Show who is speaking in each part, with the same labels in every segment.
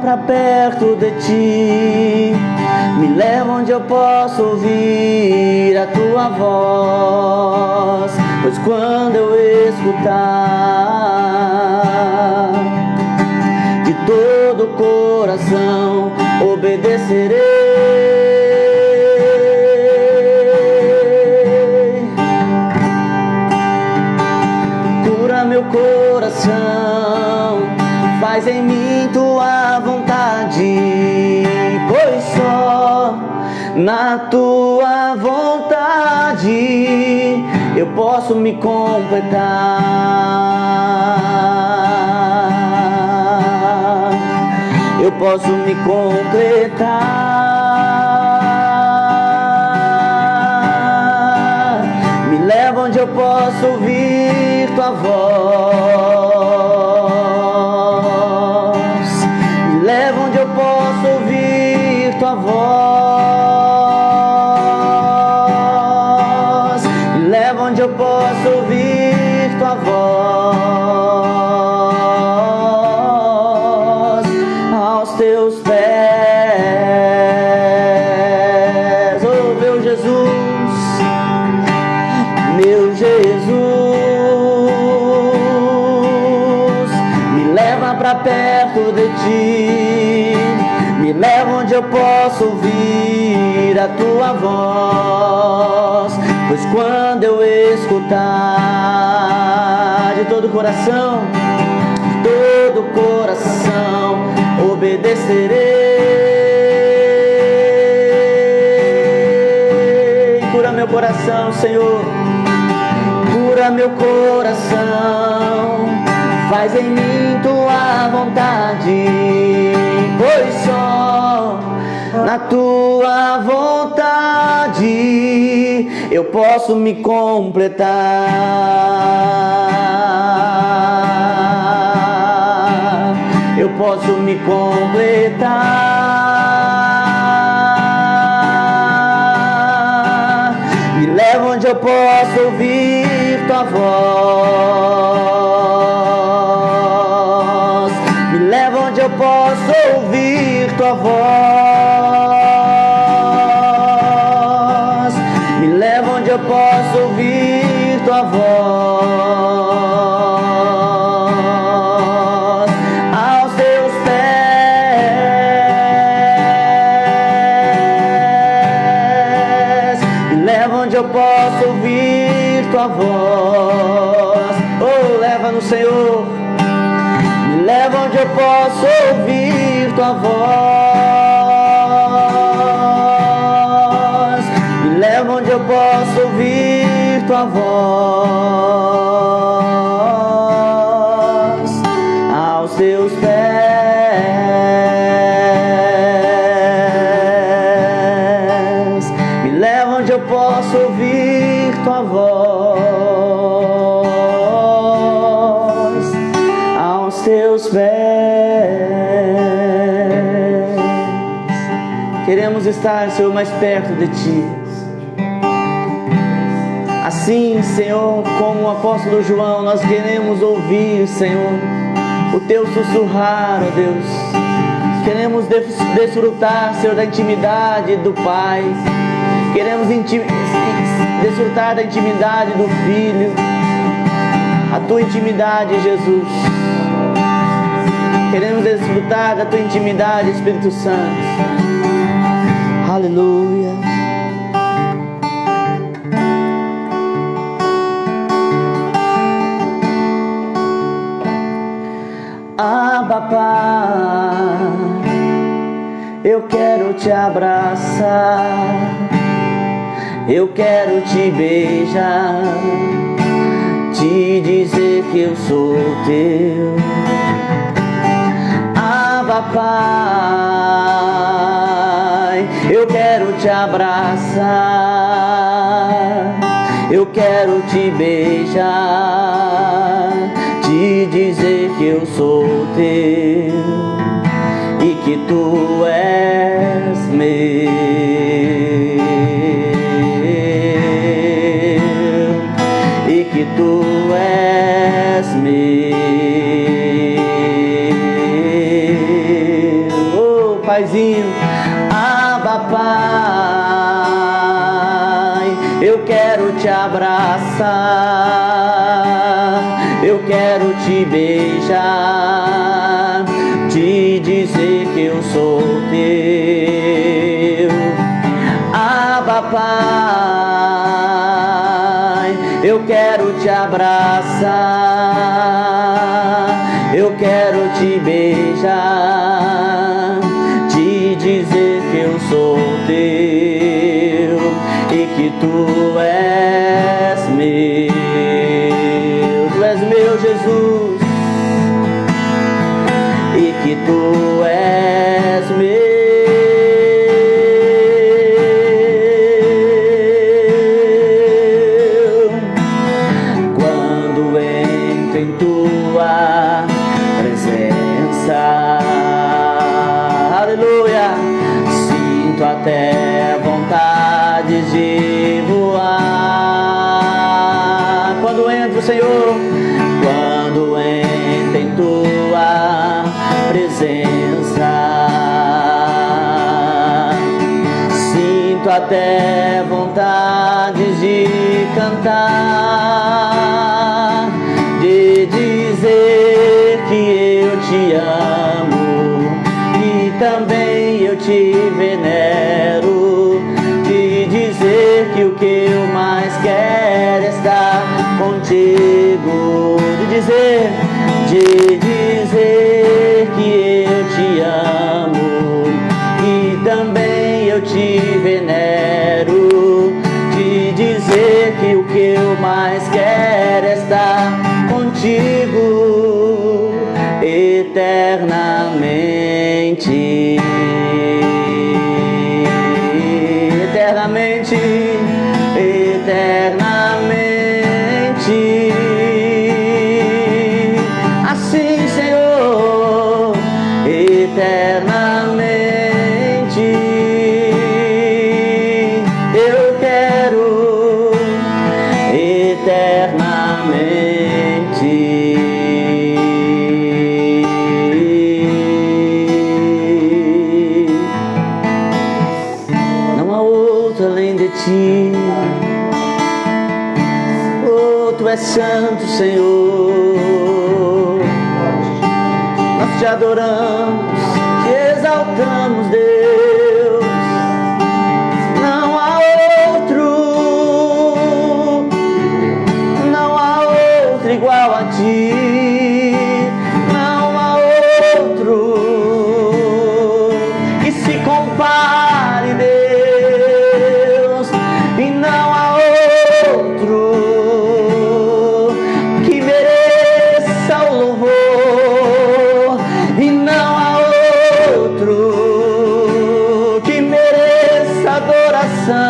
Speaker 1: pra perto de ti, me leva onde eu posso ouvir a tua voz, pois quando eu escutar, de todo o coração obedecerei. Cura meu coração, faz em mim tua vontade, pois só na tua vontade eu posso me completar. Eu posso me completar. Me leva onde eu posso ouvir tua voz. Me leva onde eu posso ouvir tua voz. Me leva onde eu posso ouvir tua voz. Aos teus pés, oh meu Jesus, meu Jesus, me leva pra perto de ti, me leva onde eu posso ouvir a tua voz, pois quando eu escutar de todo o coração, obedecerei. Cura meu coração, Senhor, cura meu coração, faz em mim tua vontade, pois só na tua vontade eu posso me completar. Eu posso me completar. Me leva onde eu posso ouvir tua voz. Me leva onde eu posso ouvir tua voz. Me leva onde eu posso ouvir tua voz. Aos teus pés. Me leva onde eu posso ouvir tua voz. Oh, leva no Senhor. Me leva onde eu posso ouvir tua voz. Me leva onde eu posso ouvir tua voz. Aos teus pés. Me leva onde eu posso ouvir tua voz. Aos teus pés. Queremos estar, Senhor, mais perto de ti. Assim, Senhor, como o apóstolo João, nós queremos ouvir, Senhor, o teu sussurrar, ó Deus. Queremos desfrutar, Senhor, da intimidade do Pai. Queremos desfrutar da intimidade do Filho. A tua intimidade, Jesus. Queremos desfrutar da tua intimidade, Espírito Santo. Aleluia. Abba, Pai, eu quero te abraçar, eu quero te beijar, te dizer que eu sou teu. Abba, Pai, eu quero te abraçar, eu quero te beijar, te dizer que eu sou teu e que tu és meu, e que tu és meu. paizinho. Abba, Pai, eu quero te abraçar, eu quero te beijar, te dizer que eu sou teu. Abba, Pai, eu quero te abraçar, eu quero te beijar, te dizer que eu sou teu e que tu és meu, Jesus, e que tu és meu. Quando entro em tua presença, aleluia, sinto até vontade de voar. Quando entro, Senhor, quando entro em tua presença, sinto até vontade de cantar, de dizer que eu te amo e também eu te venero, de dizer que o que eu mais quero é estar contigo, de dizer que eu te amo e também eu te venero, de dizer que o que eu mais quero é estar contigo eternamente, eternamente, eternamente. Assim, Senhor, eternamente. Eu quero eternamente. Não há outro além de ti. Oh, tu és santo, Senhor. Nós te adoramos, te exaltamos, Deus. Não há outro igual a ti. Não há outro que se compare, Deus. E não há outro que mereça o louvor. E não há outro que mereça adoração.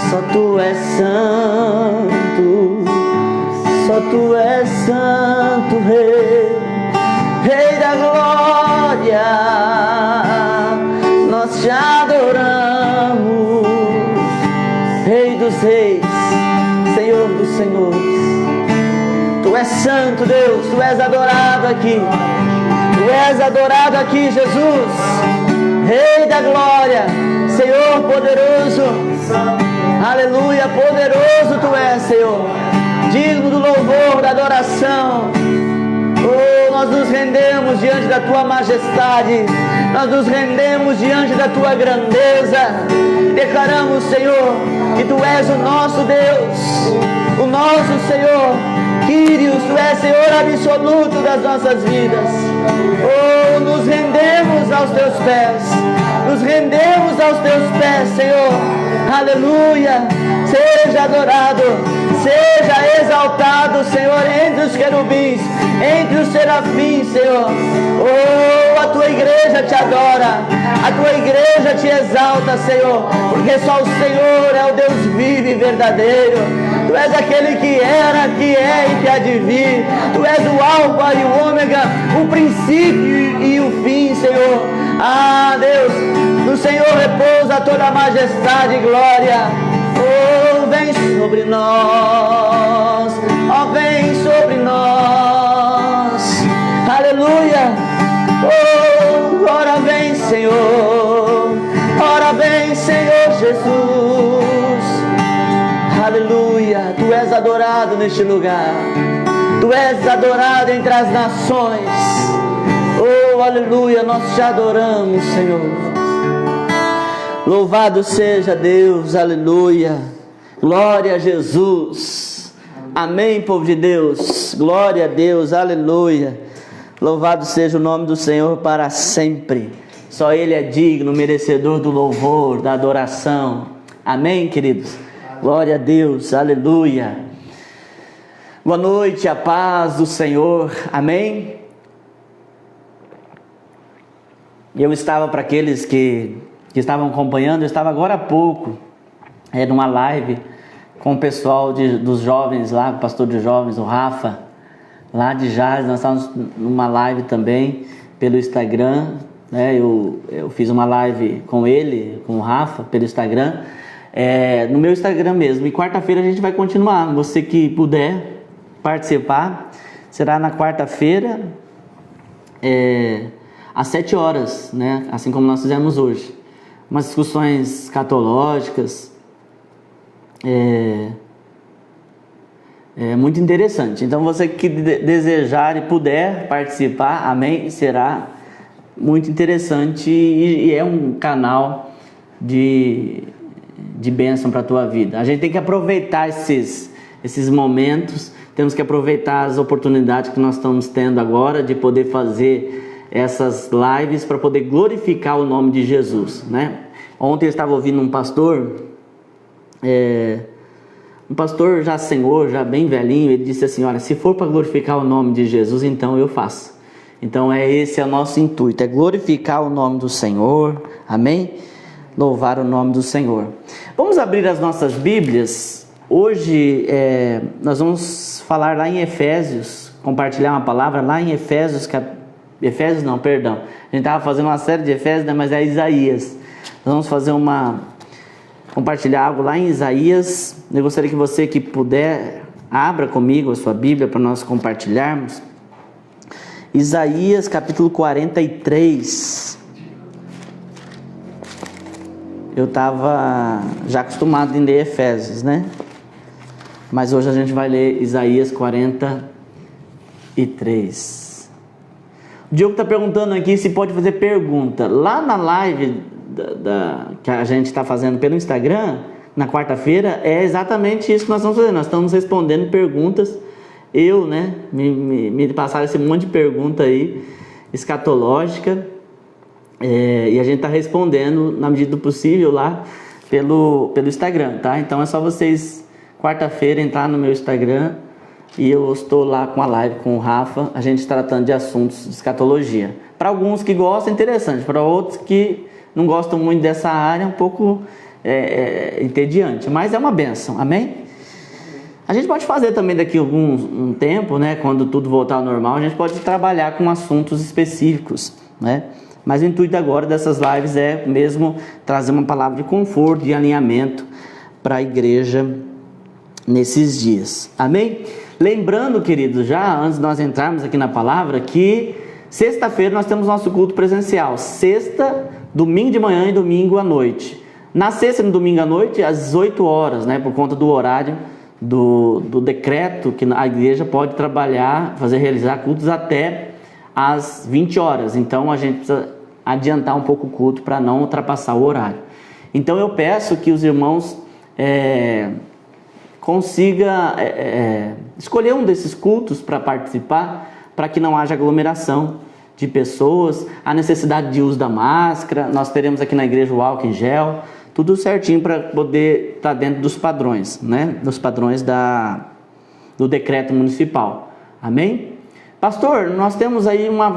Speaker 1: Só tu és santo, só tu és santo, Rei, Rei da glória. Nós te adoramos, Rei dos reis, Senhor dos senhores. Tu és santo, Deus, tu és adorado aqui. Tu és adorado aqui, Jesus, Rei da glória, Senhor poderoso. Aleluia, poderoso tu és, Senhor, digno do louvor, da adoração. Oh, nós nos rendemos diante da tua majestade, nós nos rendemos diante da tua grandeza. Declaramos, Senhor, que tu és o nosso Deus, o nosso Senhor, Quírios, tu és Senhor absoluto das nossas vidas. Oh, nos rendemos aos teus pés, nos rendemos aos teus pés, Senhor. Aleluia, seja adorado, seja exaltado, Senhor, entre os querubins, entre os serafins, Senhor. Oh, a tua igreja te adora, a tua igreja te exalta, Senhor, porque só o Senhor é o Deus vivo e verdadeiro. Tu és aquele que era, que é e que há de vir. Tu és o Alfa e o Ômega, o princípio e o fim, Senhor. Ah, Deus, no Senhor repousa toda a majestade e glória. Oh, vem sobre nós, oh, vem sobre nós. Aleluia. Senhor Jesus. Aleluia, Tu és adorado neste lugar. Tu és adorado entre as nações. Oh, aleluia, nós te adoramos, Senhor. Louvado seja Deus, aleluia. Glória a Jesus. Amém, povo de Deus. Glória a Deus, aleluia. Louvado seja o nome do Senhor para sempre. Só Ele é digno, merecedor do louvor, da adoração. Amém, queridos? Glória a Deus, aleluia. Boa noite, a paz do Senhor. Amém? Eu estava, para aqueles que estavam acompanhando, eu estava agora há pouco numa live com o pessoal dos jovens lá, o pastor de jovens, o Rafa, lá de Jales. Nós estávamos numa live também pelo Instagram, né? Eu fiz uma live com ele, com o Rafa, pelo Instagram, no meu Instagram mesmo. E quarta-feira a gente vai continuar. Você que puder participar, será na quarta-feira, às 7 horas, né? Assim como nós fizemos hoje. Umas discussões escatológicas, muito interessante. Então você que desejar e puder participar, amém, será muito interessante e é um canal de bênção para a tua vida. A gente tem que aproveitar esses momentos, temos que aproveitar as oportunidades que nós estamos tendo agora de poder fazer essas lives para poder glorificar o nome de Jesus, né? Ontem eu estava ouvindo um pastor já senhor, já bem velhinho. Ele disse assim: olha, se for para glorificar o nome de Jesus, então eu faço. Então esse é o nosso intuito, é glorificar o nome do Senhor, amém? Louvar o nome do Senhor. Vamos abrir as nossas Bíblias. Hoje nós vamos falar lá em Efésios, compartilhar uma palavra lá em Efésios, a gente estava fazendo uma série de Efésios, né, mas é Isaías. Nós vamos compartilhar algo lá em Isaías. Eu gostaria que você que puder, abra comigo a sua Bíblia para nós compartilharmos. Isaías capítulo 43. Eu estava já acostumado em ler Efésios, né? Mas hoje a gente vai ler Isaías 43. O Diogo está perguntando aqui se pode fazer pergunta. Lá na live que a gente está fazendo pelo Instagram, na quarta-feira, é exatamente isso que nós estamos fazendo. Nós estamos respondendo perguntas. Me passaram esse monte de pergunta aí, escatológica, e a gente está respondendo na medida do possível lá pelo Instagram, tá? Então é só vocês, quarta-feira, entrar no meu Instagram, e eu estou lá com a live com o Rafa, a gente tratando de assuntos de escatologia. Para alguns que gostam, é interessante. Para outros que não gostam muito dessa área, é um pouco entediante. Mas é uma bênção, amém? A gente pode fazer também daqui a um tempo, né? Quando tudo voltar ao normal, a gente pode trabalhar com assuntos específicos, né? Mas o intuito agora dessas lives é mesmo trazer uma palavra de conforto, de alinhamento para a igreja nesses dias, amém? Lembrando, queridos, já antes de nós entrarmos aqui na palavra, que sexta-feira nós temos nosso culto presencial. Sexta, domingo de manhã e domingo à noite. Na sexta e no domingo à noite, às 18 horas, né? Por conta do horário do decreto que a igreja pode trabalhar, realizar cultos até às 20 horas. Então a gente precisa adiantar um pouco o culto para não ultrapassar o horário. Então eu peço que os irmãos consiga escolher um desses cultos para participar, para que não haja aglomeração de pessoas, a necessidade de uso da máscara. Nós teremos aqui na igreja o álcool em gel, tudo certinho para poder estar dentro dos padrões, né? Dos padrões do decreto municipal, amém? Pastor, nós temos aí uma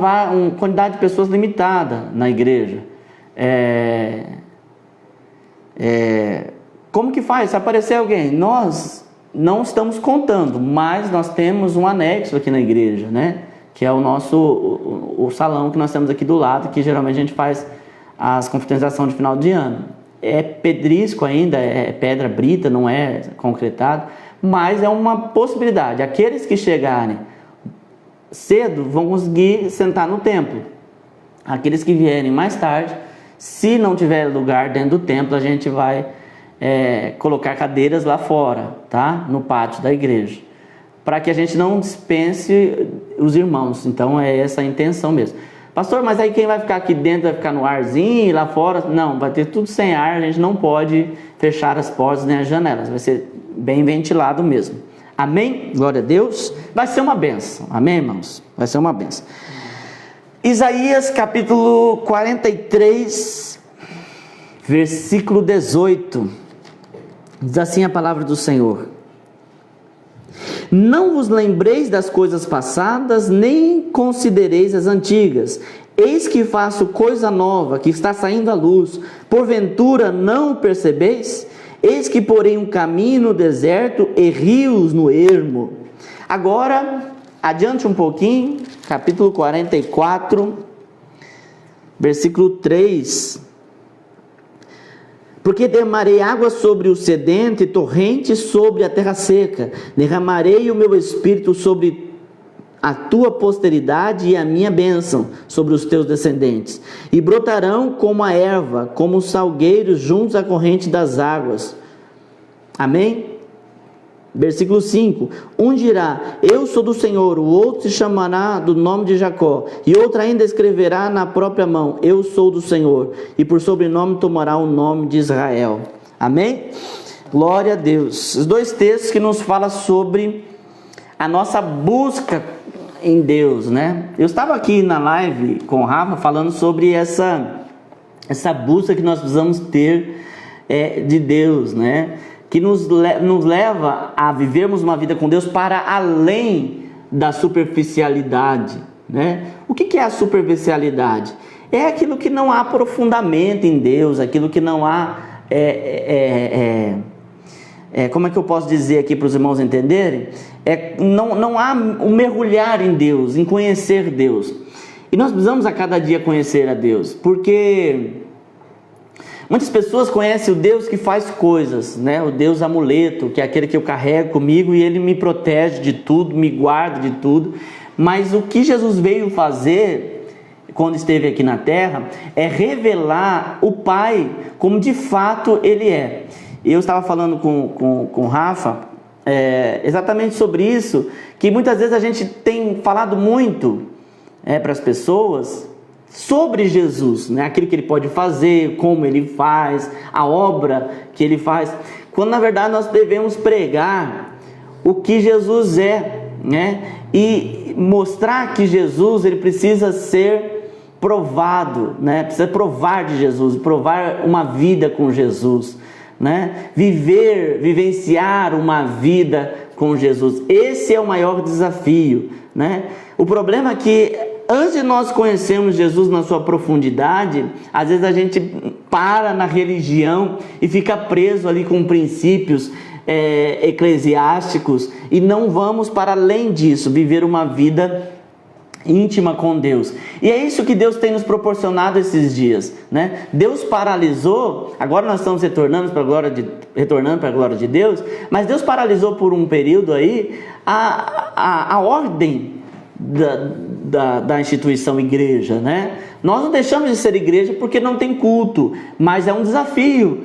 Speaker 1: quantidade de pessoas limitada na igreja, como que faz? Se aparecer alguém, nós não estamos contando, mas nós temos um anexo aqui na igreja, né? Que é o salão que nós temos aqui do lado, que geralmente a gente faz as confraternizações de final de ano. É pedrisco ainda, é pedra brita, não é concretado, mas é uma possibilidade. Aqueles que chegarem cedo vão conseguir sentar no templo. Aqueles que vierem mais tarde, Se não tiver lugar dentro do templo, a gente vai colocar cadeiras lá fora, tá? No pátio da igreja, para que a gente não dispense os irmãos. Então é essa a intenção mesmo. Pastor, mas aí quem vai ficar aqui dentro vai ficar no arzinho e lá fora? Não, vai ter tudo sem ar, a gente não pode fechar as portas nem as janelas, vai ser bem ventilado mesmo. Amém? Glória a Deus. Vai ser uma bênção, amém, irmãos? Vai ser uma bênção. Isaías capítulo 43, versículo 18, diz assim a palavra do Senhor: não vos lembreis das coisas passadas, nem considereis as antigas. Eis que faço coisa nova, que está saindo à luz. Porventura não percebeis? Eis que porei um caminho no deserto e rios no ermo. Agora, adiante um pouquinho, capítulo 44, versículo 3. Porque derramarei água sobre o sedento e torrentes sobre a terra seca. Derramarei o meu espírito sobre a tua posteridade e a minha bênção sobre os teus descendentes. E brotarão como a erva, como os salgueiros juntos à corrente das águas. Amém? Versículo 5: um dirá, eu sou do Senhor, o outro se chamará do nome de Jacó, e outro ainda escreverá na própria mão, eu sou do Senhor, e por sobrenome tomará o nome de Israel. Amém? Glória a Deus. Os dois textos que nos falam sobre a nossa busca em Deus, né? Eu estava aqui na live com o Rafa falando sobre essa busca que nós precisamos ter de Deus, né? Que nos leva a vivermos uma vida com Deus para além da superficialidade, né? O que é a superficialidade? É aquilo que não há aprofundamento em Deus, aquilo que não há... como é que eu posso dizer aqui para os irmãos entenderem? Não há um mergulhar em Deus, em conhecer Deus. E nós precisamos a cada dia conhecer a Deus, porque... muitas pessoas conhecem o Deus que faz coisas, né? O Deus amuleto, que é aquele que eu carrego comigo e Ele me protege de tudo, me guarda de tudo. Mas o que Jesus veio fazer quando esteve aqui na terra é revelar o Pai como de fato Ele é. E eu estava falando com o Rafa exatamente sobre isso, que muitas vezes a gente tem falado muito para as pessoas sobre Jesus, né? Aquilo que Ele pode fazer, como Ele faz, a obra que Ele faz, quando na verdade nós devemos pregar o que Jesus é, né? E mostrar que Jesus, Ele precisa ser provado, né? Precisa provar de Jesus, provar uma vida com Jesus, né? Vivenciar uma vida com Jesus. Esse é o maior desafio, né? O problema é que antes de nós conhecermos Jesus na sua profundidade, às vezes a gente para na religião e fica preso ali com princípios eclesiásticos e não vamos para além disso, viver uma vida íntima com Deus. E é isso que Deus tem nos proporcionado esses dias, né? Deus paralisou, agora nós estamos retornando para a glória de Deus, mas Deus paralisou por um período aí a ordem da instituição igreja, né? Nós não deixamos de ser igreja porque não tem culto, mas é um desafio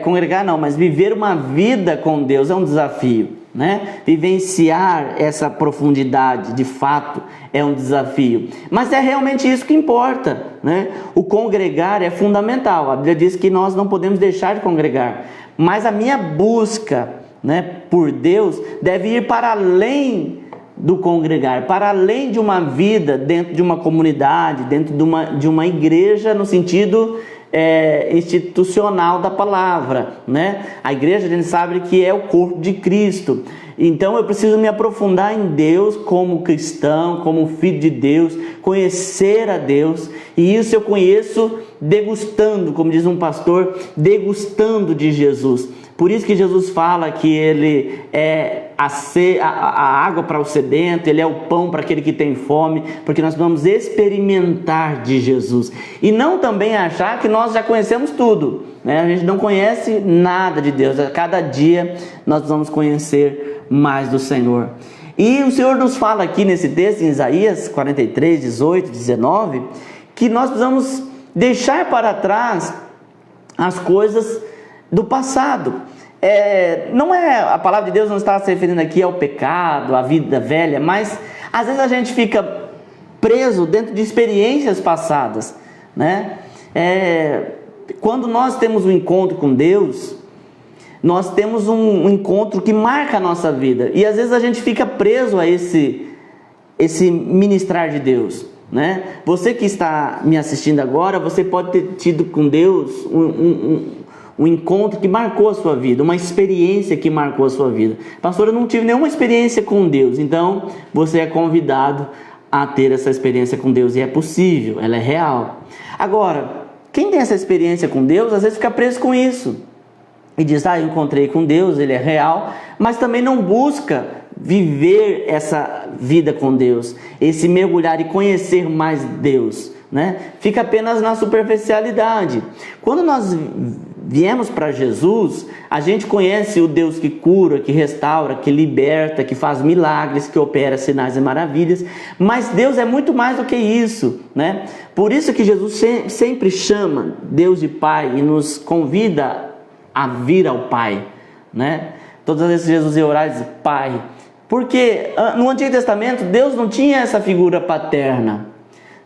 Speaker 1: congregar não, mas viver uma vida com Deus é um desafio, né? Vivenciar essa profundidade de fato é um desafio, mas é realmente isso que importa, né? O congregar é fundamental, a Bíblia diz que nós não podemos deixar de congregar, mas a minha busca, né, por Deus deve ir para além do congregar, para além de uma vida dentro de uma comunidade, dentro de uma igreja no sentido institucional da palavra, né? A igreja, a gente sabe que é o corpo de Cristo, então eu preciso me aprofundar em Deus como cristão, como filho de Deus, conhecer a Deus, e isso eu conheço degustando, como diz um pastor, degustando de Jesus. Por isso que Jesus fala que Ele é a água para o sedento, Ele é o pão para aquele que tem fome, porque nós vamos experimentar de Jesus. E não também achar que nós já conhecemos tudo, né? A gente não conhece nada de Deus, a cada dia nós vamos conhecer mais do Senhor. E o Senhor nos fala aqui nesse texto, em Isaías 43, 18, 19, que nós precisamos deixar para trás as coisas do passado. Não é, a palavra de Deus não está se referindo aqui ao pecado, à vida velha, mas às vezes a gente fica preso dentro de experiências passadas, né? Quando nós temos um encontro com Deus, nós temos um encontro que marca a nossa vida, e às vezes a gente fica preso a esse ministrar de Deus, né? Você que está me assistindo agora, você pode ter tido com Deus um encontro que marcou a sua vida, uma experiência que marcou a sua vida. Pastor, eu não tive nenhuma experiência com Deus. Então você é convidado a ter essa experiência com Deus, e é possível, ela é real. Agora, quem tem essa experiência com Deus, às vezes fica preso com isso e diz, eu encontrei com Deus, ele é real, mas também não busca viver essa vida com Deus, esse mergulhar e conhecer mais Deus, né? Fica apenas na superficialidade. Quando nós viemos para Jesus, a gente conhece o Deus que cura, que restaura, que liberta, que faz milagres, que opera sinais e maravilhas, mas Deus é muito mais do que isso, né? Por isso que Jesus sempre chama Deus de Pai e nos convida a vir ao Pai, né? Todas as vezes que Jesus ia orar, ele diz Pai, porque no Antigo Testamento Deus não tinha essa figura paterna.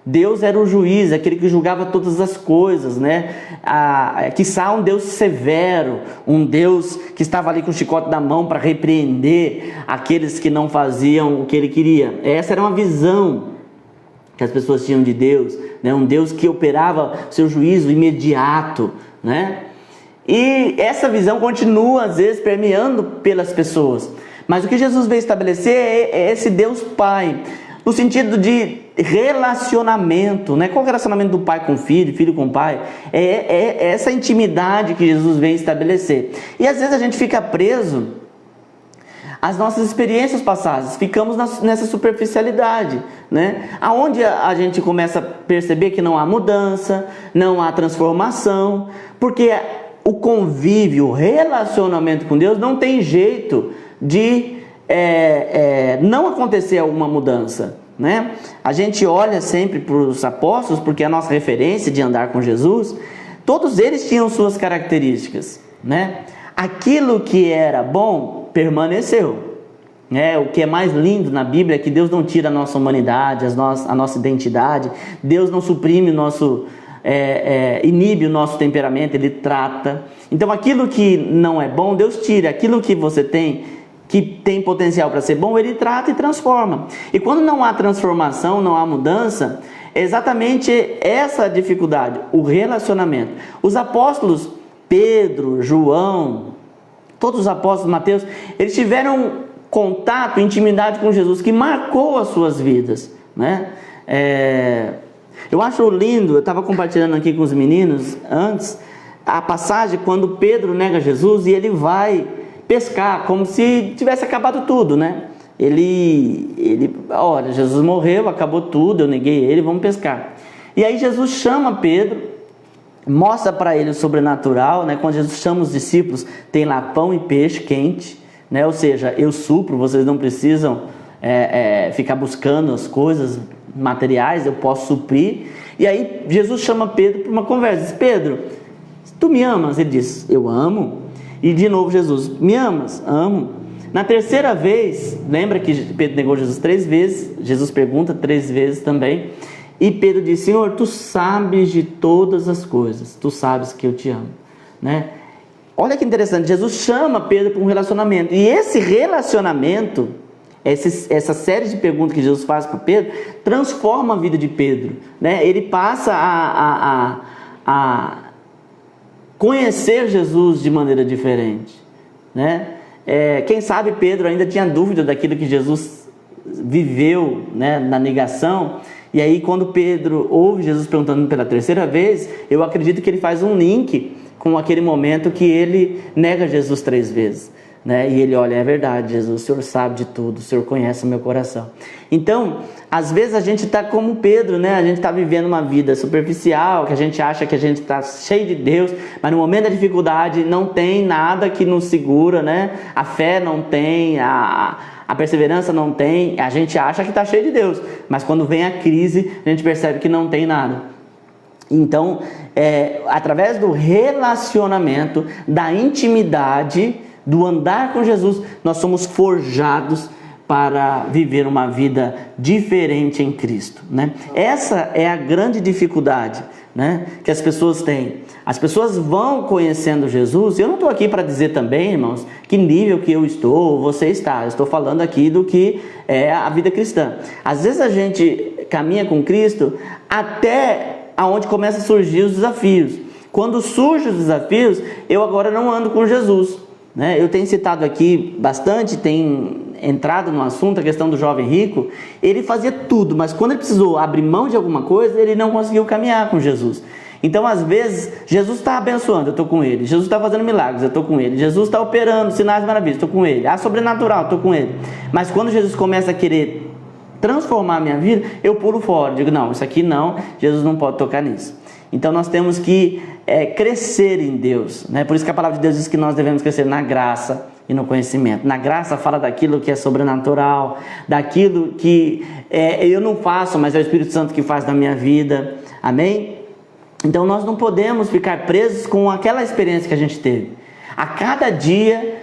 Speaker 1: Deus era o juiz, aquele que julgava todas as coisas, né? Quiçá um Deus severo, um Deus que estava ali com o chicote na mão para repreender aqueles que não faziam o que ele queria. Essa era uma visão que as pessoas tinham de Deus, né? Um Deus que operava seu juízo imediato, né? E essa visão continua às vezes permeando pelas pessoas. Mas o que Jesus veio estabelecer é esse Deus Pai, no sentido de relacionamento, né? Qual é o relacionamento do pai com o filho, filho com o pai? É essa intimidade que Jesus vem estabelecer. E às vezes a gente fica preso às nossas experiências passadas, ficamos nessa superficialidade, né? Aonde a gente começa a perceber que não há mudança, não há transformação, porque o convívio, o relacionamento com Deus não tem jeito de não acontecer alguma mudança, né? A gente olha sempre para os apóstolos, porque é a nossa referência de andar com Jesus. Todos eles tinham suas características, né? Aquilo que era bom permaneceu, né? O que é mais lindo na Bíblia é que Deus não tira a nossa humanidade, a nossa identidade. Deus não suprime o nosso inibe o nosso temperamento, ele trata. Então aquilo que não é bom, Deus tira. Aquilo que você tem, que tem potencial para ser bom, ele trata e transforma. E quando não há transformação, não há mudança, é exatamente essa dificuldade, o relacionamento. Os apóstolos, Pedro, João, todos os apóstolos, Mateus, eles tiveram contato, intimidade com Jesus, que marcou as suas vidas, né? Eu acho lindo, eu estava compartilhando aqui com os meninos antes, a passagem quando Pedro nega Jesus e ele vai pescar, como se tivesse acabado tudo, né? Olha, Jesus morreu, acabou tudo, eu neguei ele, vamos pescar. E aí Jesus chama Pedro, mostra para ele o sobrenatural, né? Quando Jesus chama os discípulos, tem lá pão e peixe quente, né? Ou seja, eu supro, vocês não precisam ficar buscando as coisas materiais, eu posso suprir. E aí Jesus chama Pedro para uma conversa, diz, Pedro, tu me amas? Ele diz, eu amo. E de novo Jesus, me amas? Amo. Na terceira vez, lembra que Pedro negou Jesus 3 vezes, Jesus pergunta 3 vezes também, e Pedro diz, Senhor, tu sabes de todas as coisas, tu sabes que eu te amo, né? Olha que interessante, Jesus chama Pedro para um relacionamento, e esse relacionamento, essa série de perguntas que Jesus faz para Pedro, transforma a vida de Pedro, né? Ele passa a conhecer Jesus de maneira diferente, né? Quem sabe Pedro ainda tinha dúvida daquilo que Jesus viveu, né, na negação. E aí quando Pedro ouve Jesus perguntando pela terceira vez, eu acredito que ele faz um link com aquele momento que ele nega Jesus 3 vezes, né? E ele olha, é verdade, Jesus, o Senhor sabe de tudo, o Senhor conhece o meu coração. Então, às vezes a gente está como Pedro, né? A gente está vivendo uma vida superficial, que a gente acha que a gente está cheio de Deus, mas no momento da dificuldade não tem nada que nos segura, né? A fé não tem, a perseverança não tem, a gente acha que está cheio de Deus, mas quando vem a crise, a gente percebe que não tem nada. Então, através do relacionamento, da intimidade, do andar com Jesus, nós somos forjados para viver uma vida diferente em Cristo, né? Essa é a grande dificuldade, né, que as pessoas têm. As pessoas vão conhecendo Jesus. Eu não estou aqui para dizer também, irmãos, que nível que eu estou ou você está. Eu estou falando aqui do que é a vida cristã. Às vezes a gente caminha com Cristo até aonde começa a surgir os desafios. Quando surgem os desafios, eu agora não ando com Jesus, né? Eu tenho citado aqui bastante, tem entrado no assunto, a questão do jovem rico. Ele fazia tudo, mas quando ele precisou abrir mão de alguma coisa, ele não conseguiu caminhar com Jesus. Então, às vezes, Jesus está abençoando, eu estou com ele. Jesus está fazendo milagres, eu estou com ele. Jesus está operando sinais maravilhosos, estou com ele. Sobrenatural, estou com ele. Mas quando Jesus começa a querer transformar a minha vida, eu pulo fora. Digo, não, isso aqui não, Jesus não pode tocar nisso. Então, nós temos que crescer em Deus, né? Por isso que a palavra de Deus diz que nós devemos crescer na graça e no conhecimento. Na graça fala daquilo que é sobrenatural, daquilo que eu não faço, mas é o Espírito Santo que faz na minha vida. Amém? Então nós não podemos ficar presos com aquela experiência que a gente teve. A cada dia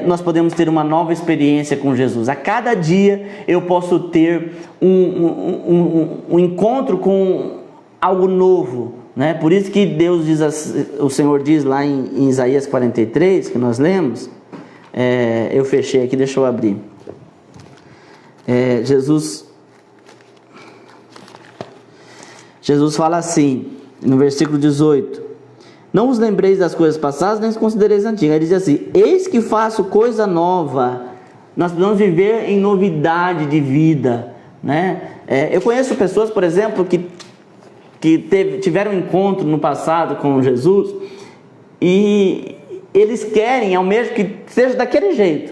Speaker 1: nós podemos ter uma nova experiência com Jesus. A cada dia eu posso ter um encontro com algo novo, né? Por isso que Deus diz, o Senhor diz lá em Isaías 43, que nós lemos, eu fechei aqui, deixa eu abrir. Jesus fala assim, no versículo 18: não vos lembreis das coisas passadas, nem considereis antigas. Ele diz assim: eis que faço coisa nova. Nós precisamos viver em novidade de vida, né? Eu conheço pessoas, por exemplo, que tiveram um encontro no passado com Jesus e eles querem, ao mesmo que seja daquele jeito.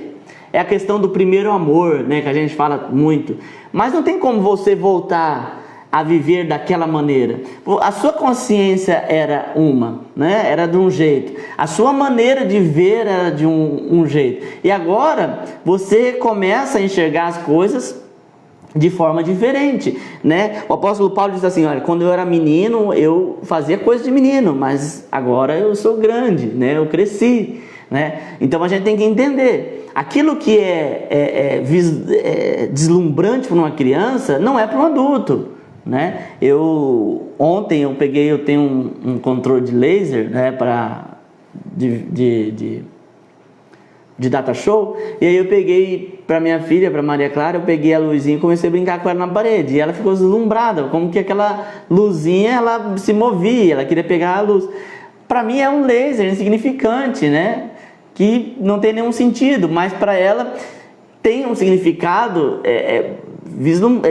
Speaker 1: É a questão do primeiro amor, né, que a gente fala muito. Mas não tem como você voltar a viver daquela maneira. A sua consciência era uma, né? Era de um jeito. A sua maneira de ver era de um jeito. E agora você começa a enxergar as coisas de forma diferente, né? O apóstolo Paulo diz assim: olha, quando eu era menino eu fazia coisa de menino, mas agora eu sou grande, né? Eu cresci, né? Então a gente tem que entender, aquilo que é deslumbrante para uma criança não é para um adulto, né? Ontem eu tenho um controle de laser, né, de data show, e aí eu peguei para minha filha, para Maria Clara, eu peguei a luzinha e comecei a brincar com ela na parede, e ela ficou deslumbrada, como que aquela luzinha, ela se movia, ela queria pegar a luz. Para mim é um laser insignificante, né, que não tem nenhum sentido, mas para ela tem um significado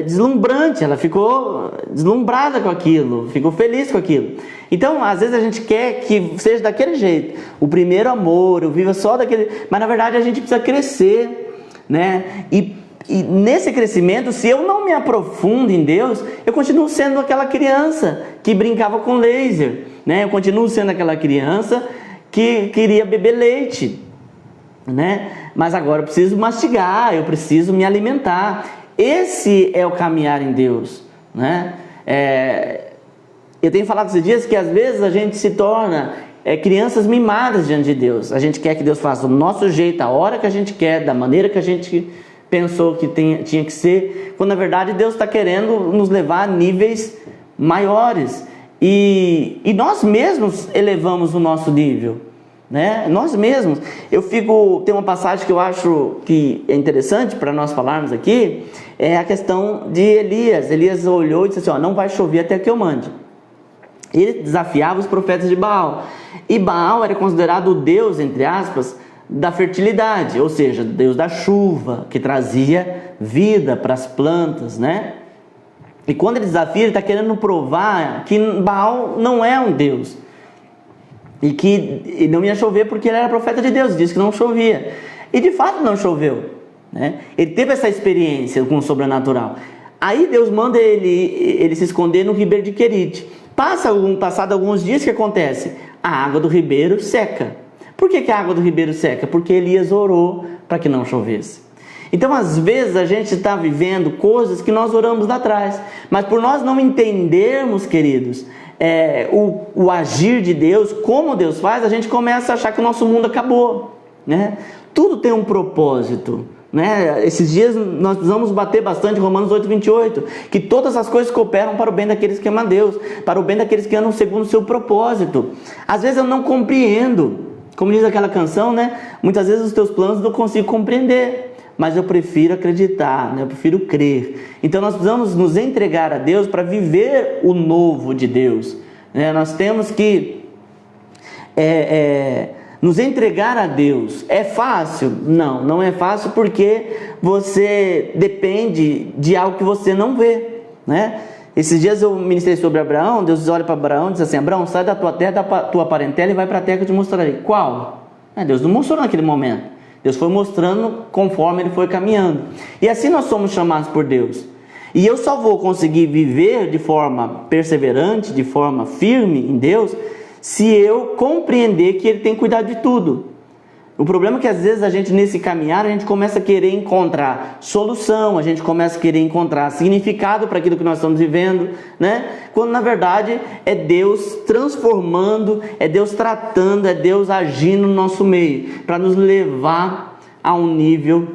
Speaker 1: deslumbrante. Ela ficou deslumbrada com aquilo, ficou feliz com aquilo. Então, às vezes a gente quer que seja daquele jeito, o primeiro amor, eu viva só daquele, mas na verdade a gente precisa crescer, né? E nesse crescimento, se eu não me aprofundo em Deus, eu continuo sendo aquela criança que brincava com laser, né? Eu continuo sendo aquela criança que queria beber leite, né? Mas agora eu preciso mastigar, eu preciso me alimentar. Esse é o caminhar em Deus, né? Eu tenho falado esses dias que às vezes a gente se torna crianças mimadas diante de Deus. A gente quer que Deus faça do nosso jeito, a hora que a gente quer, da maneira que a gente pensou que tinha que ser, quando na verdade Deus está querendo nos levar a níveis maiores. E nós mesmos elevamos o nosso nível, né? Nós mesmos. Tem uma passagem que eu acho que é interessante para nós falarmos aqui, é a questão de Elias. Elias olhou e disse assim: não vai chover até que eu mande. Ele desafiava os profetas de Baal, e Baal era considerado o deus, entre aspas, da fertilidade, ou seja, deus da chuva, que trazia vida para as plantas, né? E quando ele desafia, ele está querendo provar que Baal não é um deus, e que não ia chover porque ele era profeta de Deus, disse que não chovia, e de fato não choveu, né? Ele teve essa experiência com o sobrenatural. Aí Deus manda ele se esconder no ribeiro de Querite. Passado alguns dias, o que acontece? A água do ribeiro seca. Por que a água do ribeiro seca? Porque Elias orou para que não chovesse. Então, às vezes, a gente está vivendo coisas que nós oramos lá atrás, mas por nós não entendermos, queridos, o agir de Deus, como Deus faz, a gente começa a achar que o nosso mundo acabou, né? Tudo tem um propósito, né? Esses dias nós precisamos bater bastante Romanos 8:28, que todas as coisas cooperam para o bem daqueles que amam a Deus, para o bem daqueles que andam segundo o seu propósito. Às vezes eu não compreendo, como diz aquela canção, né? Muitas vezes os teus planos eu não consigo compreender, mas eu prefiro acreditar, né? Eu prefiro crer. Então nós precisamos nos entregar a Deus para viver o novo de Deus, né? Nós temos que nos entregar a Deus. É fácil? Não, não é fácil, porque você depende de algo que você não vê, né? Esses dias eu ministrei sobre Abraão. Deus olha para Abraão e diz assim: Abraão, sai da tua terra, da tua parentela e vai para a terra que eu te mostrarei. Qual? Deus não mostrou naquele momento. Deus foi mostrando conforme ele foi caminhando. E assim nós somos chamados por Deus. E eu só vou conseguir viver de forma perseverante, de forma firme em Deus, se eu compreender que Ele tem cuidado de tudo. O problema é que às vezes a gente, nesse caminhar, a gente começa a querer encontrar solução, a gente começa a querer encontrar significado para aquilo que nós estamos vivendo, né? Quando na verdade é Deus transformando, é Deus tratando, é Deus agindo no nosso meio, para nos levar a um nível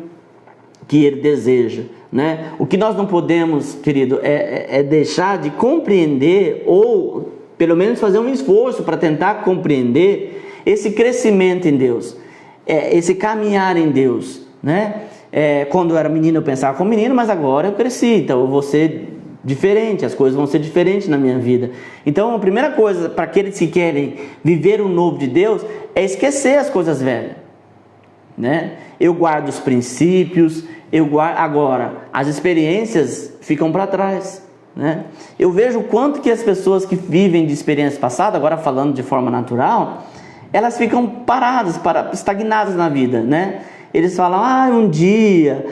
Speaker 1: que Ele deseja, né? O que nós não podemos, querido, é deixar de compreender, ou pelo menos fazer um esforço para tentar compreender esse crescimento em Deus, esse caminhar em Deus, né? Quando eu era menino eu pensava como menino, mas agora eu cresci, então eu vou ser diferente, as coisas vão ser diferentes na minha vida. Então a primeira coisa para aqueles que querem viver o novo de Deus é esquecer as coisas velhas, né? Eu guardo os princípios, agora as experiências ficam para trás, né? Eu vejo o quanto que as pessoas que vivem de experiência passada, agora falando de forma natural, elas ficam paradas, estagnadas na vida, né? Eles falam: um dia,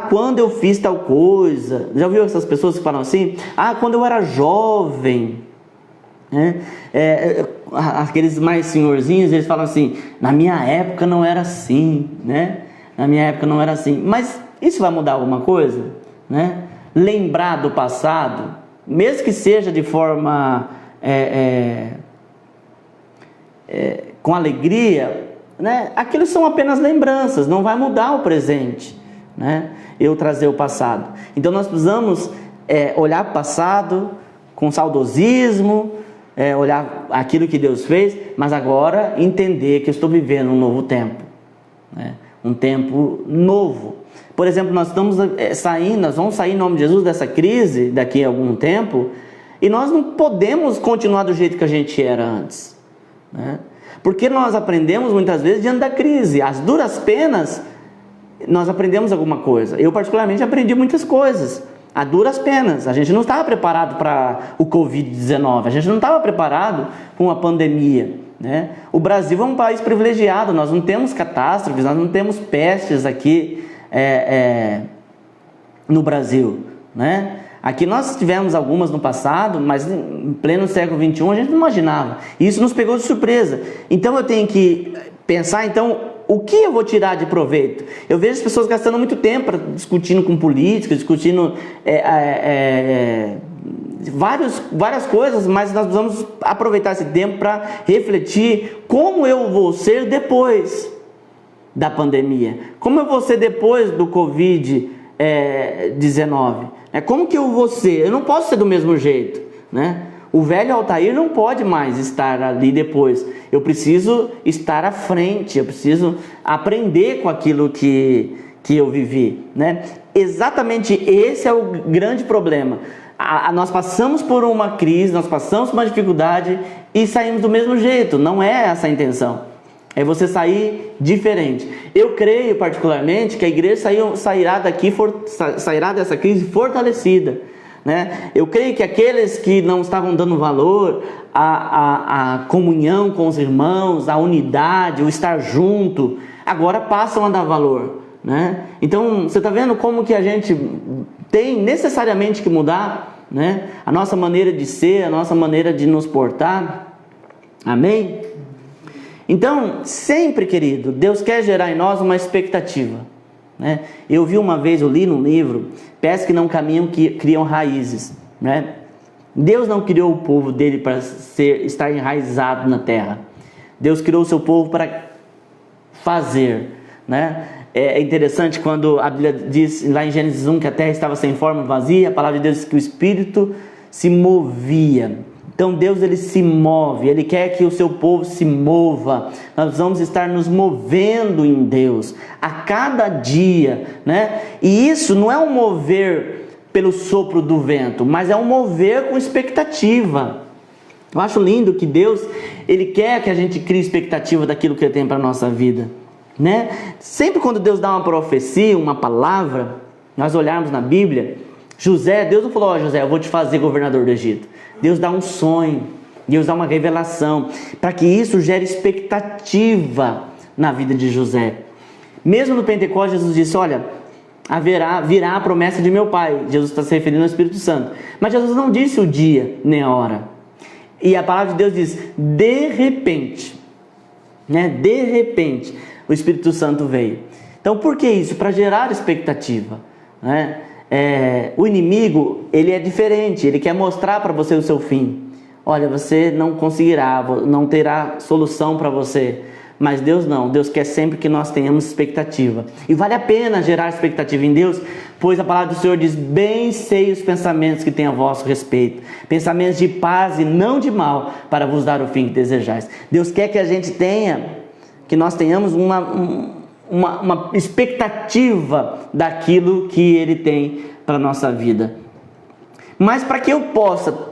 Speaker 1: quando eu fiz tal coisa. Já ouviu essas pessoas que falam assim? Quando eu era jovem, né? Aqueles mais senhorzinhos, eles falam assim: na minha época não era assim, né? Na minha época não era assim. Mas isso vai mudar alguma coisa, né? Lembrar do passado, mesmo que seja de forma com alegria, né? Aquilo são apenas lembranças, não vai mudar o presente, né? Eu trazer o passado. Então nós precisamos olhar para o passado com saudosismo, olhar aquilo que Deus fez, mas agora entender que eu estou vivendo um novo tempo, né? Um tempo novo. Por exemplo, nós estamos nós vamos sair em nome de Jesus dessa crise daqui a algum tempo, e nós não podemos continuar do jeito que a gente era antes, né? Porque nós aprendemos muitas vezes diante da crise, as duras penas, nós aprendemos alguma coisa. Eu particularmente aprendi muitas coisas, a duras penas. A gente não estava preparado para o Covid-19, a gente não estava preparado para uma pandemia, né? O Brasil é um país privilegiado, nós não temos catástrofes, nós não temos pestes aqui no Brasil, né? Aqui nós tivemos algumas no passado, mas em pleno século XXI a gente não imaginava. E isso nos pegou de surpresa. Então eu tenho que pensar, o que eu vou tirar de proveito? Eu vejo as pessoas gastando muito tempo discutindo com políticos, discutindo várias coisas, mas nós precisamos aproveitar esse tempo para refletir como eu vou ser depois da pandemia. Como eu vou ser depois do Covid-19? Como que eu vou ser? Eu não posso ser do mesmo jeito, né? O velho Altair não pode mais estar ali depois. Eu preciso estar à frente, eu preciso aprender com aquilo que eu vivi, né? Exatamente esse é o grande problema. Nós passamos por uma crise, nós passamos por uma dificuldade e saímos do mesmo jeito. Não é essa a intenção. É você sair diferente. Eu creio particularmente que a igreja sairá dessa crise fortalecida, né? Eu creio que aqueles que não estavam dando valor à comunhão com os irmãos, à unidade, o estar junto, agora passam a dar valor, né? Então você está vendo como que a gente tem necessariamente que mudar, né? A nossa maneira de ser, a nossa maneira de nos portar. Amém? Então, sempre, querido, Deus quer gerar em nós uma expectativa, né? Eu li num livro: pés que não caminham, que criam raízes, né? Deus não criou o povo dele para estar enraizado na terra. Deus criou o seu povo para fazer, né? É interessante quando a Bíblia diz lá em Gênesis 1 que a terra estava sem forma, vazia. A palavra de Deus diz que o Espírito se movia. Então Deus, ele se move, ele quer que o seu povo se mova. Nós vamos estar nos movendo em Deus a cada dia, né? E isso não é um mover pelo sopro do vento, mas é um mover com expectativa. Eu acho lindo que Deus, ele quer que a gente crie expectativa daquilo que ele tem para a nossa vida, né? Sempre quando Deus dá uma profecia, uma palavra, nós olharmos na Bíblia, José, Deus não falou: ó, José, eu vou te fazer governador do Egito. Deus dá um sonho, Deus dá uma revelação, para que isso gere expectativa na vida de José. Mesmo no Pentecostes, Jesus disse: olha, virá a promessa de meu Pai. Jesus está se referindo ao Espírito Santo. Mas Jesus não disse o dia nem a hora. E a palavra de Deus diz: de repente, né? De repente, o Espírito Santo veio. Então, por que isso? Para gerar expectativa, né? O inimigo, ele é diferente, ele quer mostrar para você o seu fim. Olha, você não conseguirá, não terá solução para você. Mas Deus não, Deus quer sempre que nós tenhamos expectativa. E vale a pena gerar expectativa em Deus, pois a palavra do Senhor diz: bem sei os pensamentos que tem a vosso respeito, pensamentos de paz e não de mal, para vos dar o fim que desejais. Deus quer que a gente tenha, que nós tenhamos uma expectativa daquilo que Ele tem para a nossa vida. Mas para que eu possa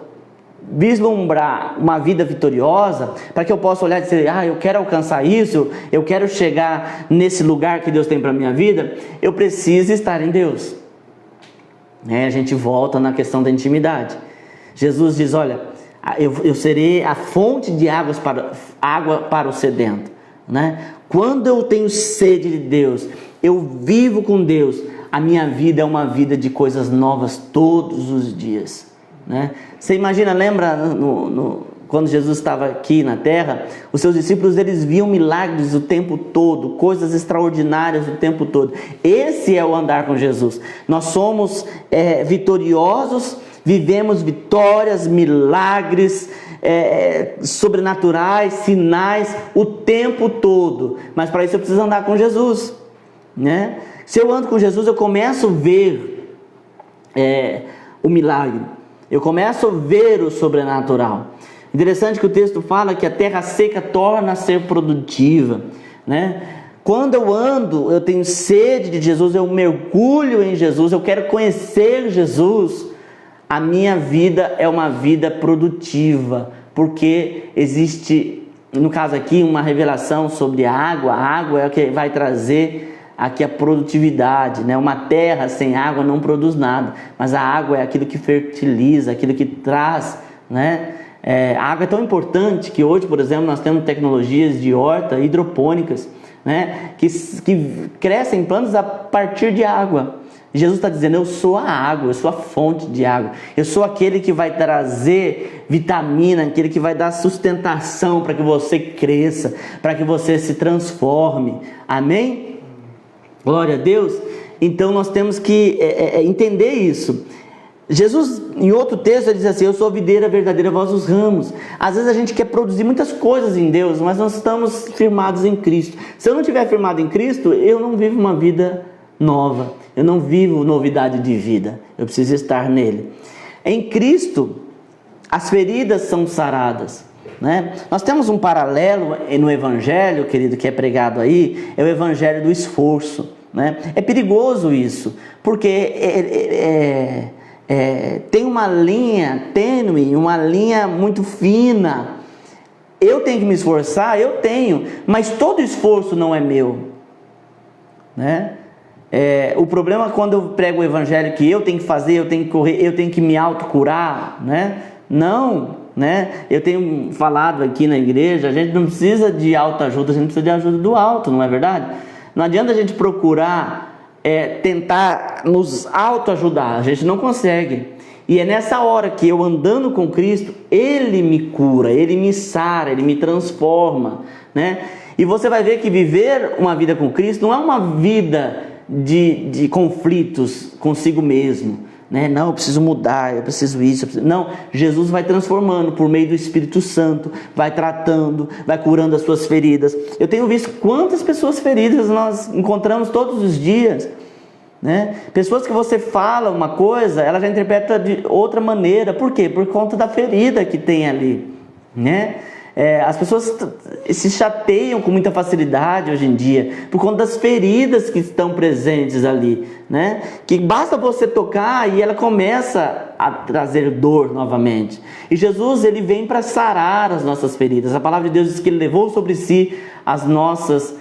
Speaker 1: vislumbrar uma vida vitoriosa, para que eu possa olhar e dizer: eu quero alcançar isso, eu quero chegar nesse lugar que Deus tem para a minha vida, eu preciso estar em Deus. A gente volta na questão da intimidade. Jesus diz: olha, eu serei a fonte de água para o sedento, né? Quando eu tenho sede de Deus, eu vivo com Deus, a minha vida é uma vida de coisas novas todos os dias, né? Você imagina, lembra quando Jesus estava aqui na terra, os seus discípulos, eles viam milagres o tempo todo, coisas extraordinárias o tempo todo. Esse é o andar com Jesus. Nós somos vitoriosos, vivemos vitórias, milagres, sobrenaturais, sinais o tempo todo. Mas para isso eu preciso andar com Jesus, né? Se eu ando com Jesus, eu começo a ver o milagre. Eu começo a ver o sobrenatural. Interessante que o texto fala que a terra seca torna a ser produtiva, né? Quando eu ando, eu tenho sede de Jesus, eu mergulho em Jesus, eu quero conhecer Jesus, a minha vida é uma vida produtiva, porque existe, no caso aqui, uma revelação sobre a água é o que vai trazer aqui a produtividade, né? Uma terra sem água não produz nada, mas a água é aquilo que fertiliza, aquilo que traz, né? A água é tão importante que hoje, por exemplo, nós temos tecnologias de horta hidropônicas, né? que crescem plantas a partir de água. Jesus está dizendo: eu sou a água, eu sou a fonte de água, eu sou aquele que vai trazer vitamina, aquele que vai dar sustentação para que você cresça, para que você se transforme. Amém? Glória a Deus. Então nós temos que entender isso. Jesus, em outro texto, ele diz assim: eu sou a videira verdadeira, vós os ramos. Às vezes a gente quer produzir muitas coisas em Deus, mas nós estamos firmados em Cristo. Se eu não estiver firmado em Cristo, eu não vivo uma vida nova, eu não vivo novidade de vida, eu preciso estar nele. Em Cristo, as feridas são saradas, né? Nós temos um paralelo no Evangelho, querido, que é pregado aí, é o Evangelho do esforço, né? É perigoso isso, porque tem uma linha tênue, uma linha muito fina. Eu tenho que me esforçar, eu tenho, mas todo esforço não é meu, né? O problema é quando eu prego o Evangelho que eu tenho que fazer, eu tenho que correr, eu tenho que me autocurar, né? Não, né? Eu tenho falado aqui na igreja, a gente não precisa de autoajuda, a gente precisa de ajuda do alto, não é verdade? Não adianta a gente procurar tentar nos autoajudar, a gente não consegue. E é nessa hora que eu, andando com Cristo, Ele me cura, Ele me sara, Ele me transforma, né? E você vai ver que viver uma vida com Cristo não é uma vida de conflitos consigo mesmo, né? Não, eu preciso mudar, eu preciso isso. Não, Jesus vai transformando por meio do Espírito Santo, vai tratando, vai curando as suas feridas. Eu tenho visto quantas pessoas feridas nós encontramos todos os dias, né? Pessoas que você fala uma coisa, ela já interpreta de outra maneira. Por quê? Por conta da ferida que tem ali, né? As pessoas se chateiam com muita facilidade hoje em dia por conta das feridas que estão presentes ali, né? Que basta você tocar e ela começa a trazer dor novamente. E Jesus, ele vem para sarar as nossas feridas. A palavra de Deus diz que ele levou sobre si as nossas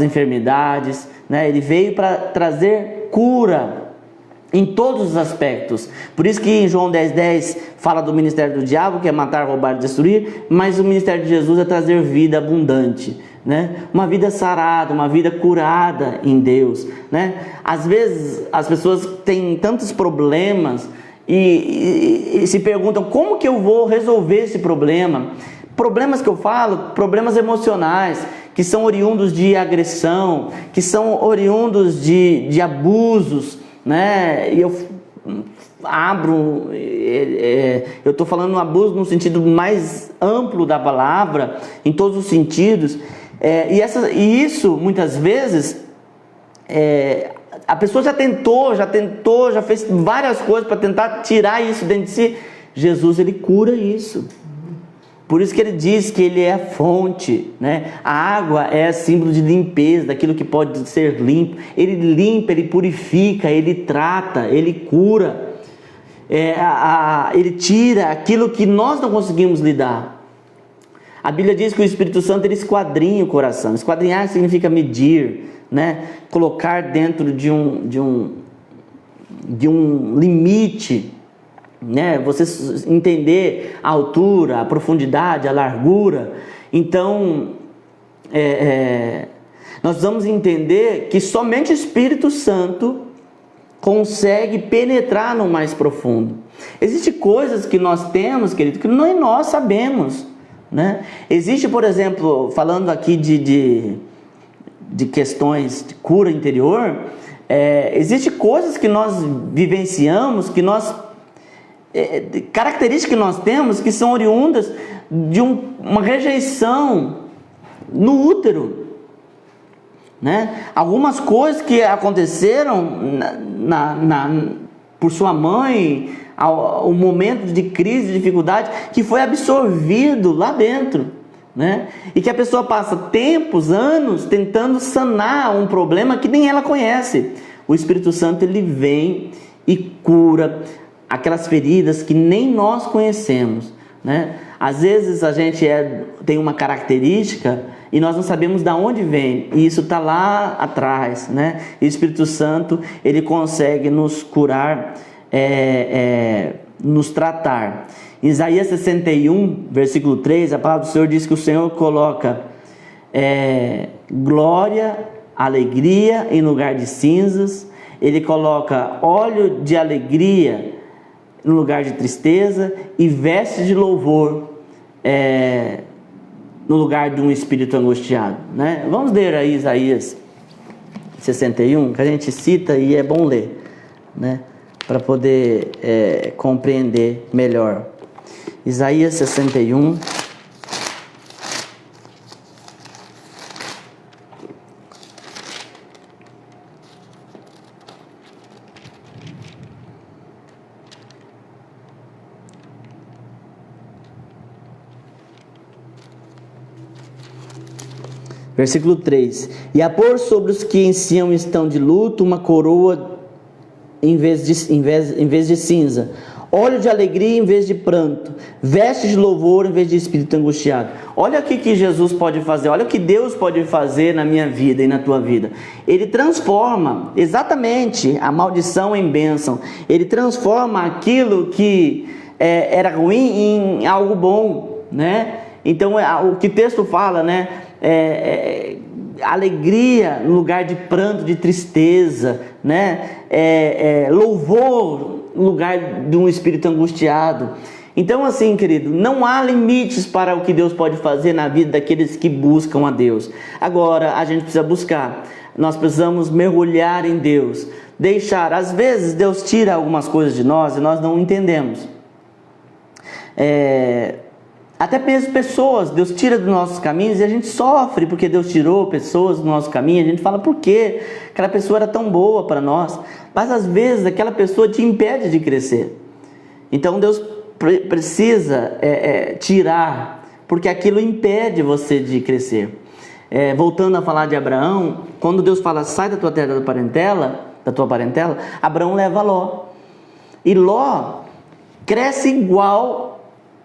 Speaker 1: enfermidades, né? Ele veio para trazer cura em todos os aspectos. Por isso que em João 10:10 fala do ministério do diabo, que é matar, roubar e destruir, mas o ministério de Jesus é trazer vida abundante, né? Uma vida sarada, uma vida curada em Deus, né? Às vezes as pessoas têm tantos problemas e se perguntam: como que eu vou resolver esse problema? Problemas que eu falo, problemas emocionais, que são oriundos de agressão, que são oriundos de abusos, né? E eu eu estou falando abuso no sentido mais amplo da palavra, em todos os sentidos, e isso muitas vezes a pessoa já fez várias coisas para tentar tirar isso dentro de si. Jesus, ele cura isso. Por isso que ele diz que ele é a fonte, né? A água é símbolo de limpeza, daquilo que pode ser limpo. Ele limpa, ele purifica, ele trata, ele cura. Ele tira aquilo que nós não conseguimos lidar. A Bíblia diz que o Espírito Santo, ele esquadrinha o coração. Esquadrinhar significa medir, né? Colocar dentro de um limite, né? Você entender a altura, a profundidade, a largura. Então nós vamos entender que somente o Espírito Santo consegue penetrar no mais profundo. Existem coisas que nós temos, querido, que nem nós sabemos, né? Existe, por exemplo, falando aqui de questões de cura interior, existem coisas que nós vivenciamos, características que nós temos que são oriundas de uma rejeição no útero, né? Algumas coisas que aconteceram por sua mãe, ao momento de crise, de dificuldade, que foi absorvido lá dentro, né? E que a pessoa passa tempos, anos tentando sanar um problema que nem ela conhece. O Espírito Santo, ele vem e cura aquelas feridas que nem nós conhecemos, né? Às vezes a gente tem uma característica e nós não sabemos de onde vem, e isso está lá atrás, né? E o Espírito Santo, ele consegue nos curar, nos tratar. Em Isaías 61, versículo 3, a palavra do Senhor diz que o Senhor coloca glória, alegria em lugar de cinzas. Ele coloca óleo de alegria no lugar de tristeza e vestes de louvor no lugar de um espírito angustiado, né? Vamos ler aí Isaías 61, que a gente cita e é bom ler, né? Para poder compreender melhor. Isaías 61. Versículo 3: e a pôr sobre os que em Sião estão de luto uma coroa em vez de cinza, óleo de alegria em vez de pranto, vestes de louvor em vez de espírito angustiado. Olha o que Jesus pode fazer, olha o que Deus pode fazer na minha vida e na tua vida. Ele transforma exatamente a maldição em bênção. Ele transforma aquilo que era ruim em algo bom, né? Então o que o texto fala, né? Alegria no lugar de pranto, de tristeza, né? Louvor no lugar de um espírito angustiado. Então, assim, querido, não há limites para o que Deus pode fazer na vida daqueles que buscam a Deus. Agora, a gente precisa buscar. Nós precisamos mergulhar em Deus, deixar. Às vezes Deus tira algumas coisas de nós e nós não entendemos. Até mesmo pessoas, Deus tira dos nossos caminhos e a gente sofre porque Deus tirou pessoas do nosso caminho. A gente fala, por quê? Aquela pessoa era tão boa para nós. Mas às vezes aquela pessoa te impede de crescer. Então Deus precisa tirar, porque aquilo impede você de crescer. Voltando a falar de Abraão, quando Deus fala, sai da tua terra, da tua parentela, Abraão leva Ló. E Ló cresce igual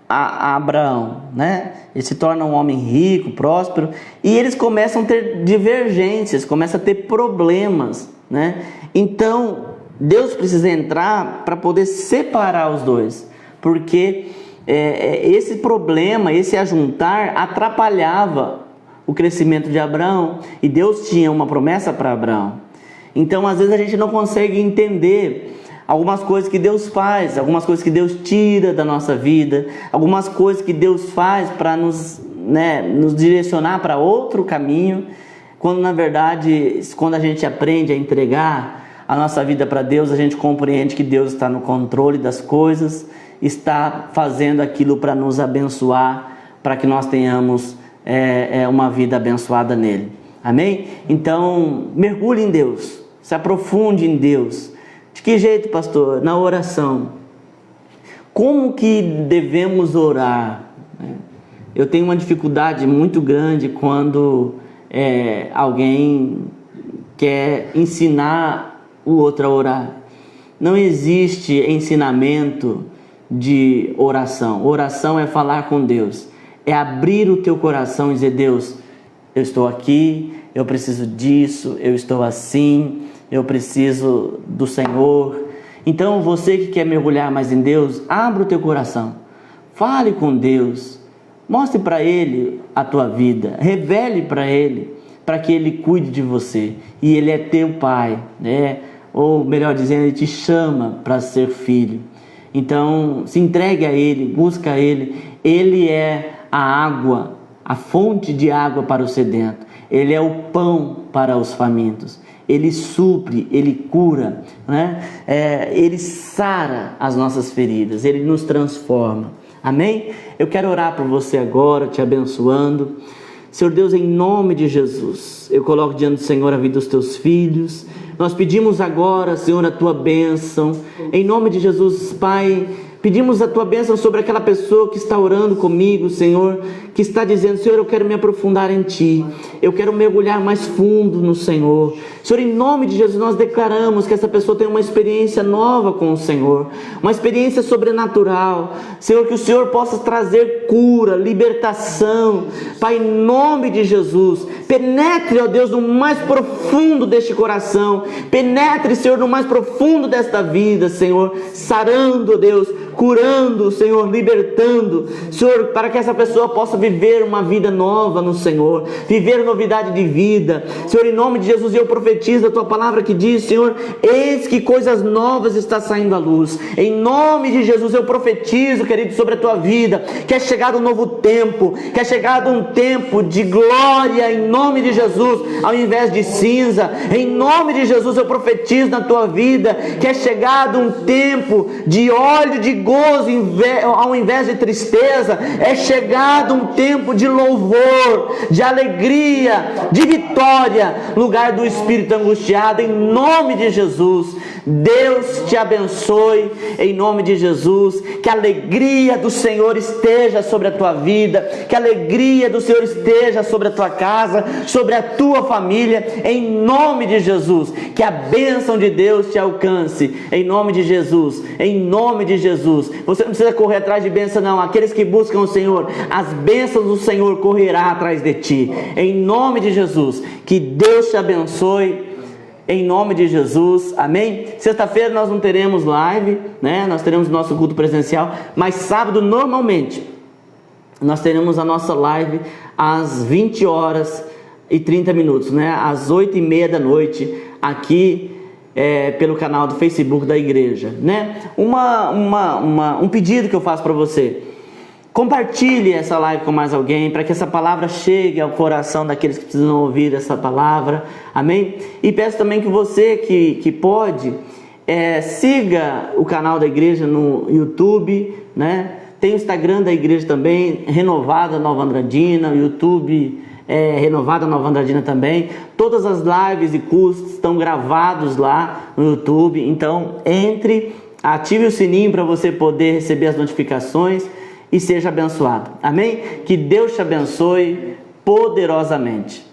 Speaker 1: a Abraão, né? Ele se torna um homem rico, próspero, e eles começam a ter divergências, começam a ter problemas, né? Então Deus precisa entrar para poder separar os dois, porque esse problema, esse ajuntar atrapalhava o crescimento de Abraão, e Deus tinha uma promessa para Abraão. Então às vezes a gente não consegue entender algumas coisas que Deus faz, algumas coisas que Deus tira da nossa vida, algumas coisas que Deus faz para nos direcionar para outro caminho, quando na verdade, quando a gente aprende a entregar a nossa vida para Deus, a gente compreende que Deus está no controle das coisas, está fazendo aquilo para nos abençoar, para que nós tenhamos uma vida abençoada nele. Amém? Então, mergulhe em Deus, se aprofunde em Deus. De que jeito, pastor? Na oração. Como que devemos orar? Eu tenho uma dificuldade muito grande quando alguém quer ensinar o outro a orar. Não existe ensinamento de oração. Oração é falar com Deus. É abrir o teu coração e dizer, Deus, eu estou aqui, eu preciso disso, eu estou assim, eu preciso do Senhor. Então você que quer mergulhar mais em Deus, abra o teu coração, fale com Deus, mostre para Ele a tua vida, revele para Ele, para que Ele cuide de você. E Ele é teu Pai, né? Ou melhor dizendo, Ele te chama para ser filho. Então se entregue a Ele, busca Ele. Ele é a água, a fonte de água para o sedento. Ele é o pão para os famintos. Ele supre, Ele cura, né? Ele sara as nossas feridas, Ele nos transforma. Amém? Eu quero orar por você agora, te abençoando. Senhor Deus, em nome de Jesus, eu coloco diante do Senhor a vida dos teus filhos. Nós pedimos agora, Senhor, a tua bênção. Em nome de Jesus, Pai, pedimos a tua bênção sobre aquela pessoa que está orando comigo, Senhor, que está dizendo, Senhor, eu quero me aprofundar em Ti, eu quero mergulhar mais fundo no Senhor. Senhor, em nome de Jesus, nós declaramos que essa pessoa tem uma experiência nova com o Senhor, uma experiência sobrenatural. Senhor, que o Senhor possa trazer cura, libertação. Pai, em nome de Jesus, penetre, ó Deus, no mais profundo deste coração, penetre, Senhor, no mais profundo desta vida, Senhor, sarando, ó Deus, curando, Senhor, libertando, Senhor, para que essa pessoa possa viver uma vida nova no Senhor, viver novidade de vida. Senhor, em nome de Jesus, eu profetizo a tua palavra que diz, Senhor, eis que coisas novas está saindo à luz. Em nome de Jesus, eu profetizo, querido, sobre a tua vida, que é chegado um novo tempo, que é chegado um tempo de glória, em nome de Jesus, ao invés de cinza. Em nome de Jesus, eu profetizo na tua vida, que é chegado um tempo de óleo de gozo ao invés de tristeza. É chegado um tempo de louvor, de alegria, de vitória, lugar do espírito angustiado. Em nome de Jesus, Deus te abençoe, em nome de Jesus. Que a alegria do Senhor esteja sobre a tua vida, que a alegria do Senhor esteja sobre a tua casa, sobre a tua família, em nome de Jesus. Que a bênção de Deus te alcance, em nome de Jesus, em nome de Jesus. Você não precisa correr atrás de bênção, não. Aqueles que buscam o Senhor, as bênçãos do Senhor correrá atrás de ti, em nome de Jesus. Que Deus te abençoe, em nome de Jesus, amém? Sexta-feira nós não teremos live, né? Nós teremos nosso culto presencial, mas sábado normalmente nós teremos a nossa live às 20 horas e 30 minutos, né? Às 8h30 da noite, aqui pelo canal do Facebook da igreja, né? Um pedido que eu faço para você: Compartilhe essa live com mais alguém, para que essa palavra chegue ao coração daqueles que precisam ouvir essa palavra, amém? E peço também que você que pode, siga o canal da igreja no YouTube, né? Tem o Instagram da igreja também, Renovada Nova Andradina, o YouTube Renovada Nova Andradina também. Todas as lives e cursos estão gravados lá no YouTube, então entre, ative o sininho para você poder receber as notificações e seja abençoado, amém? Que Deus te abençoe poderosamente.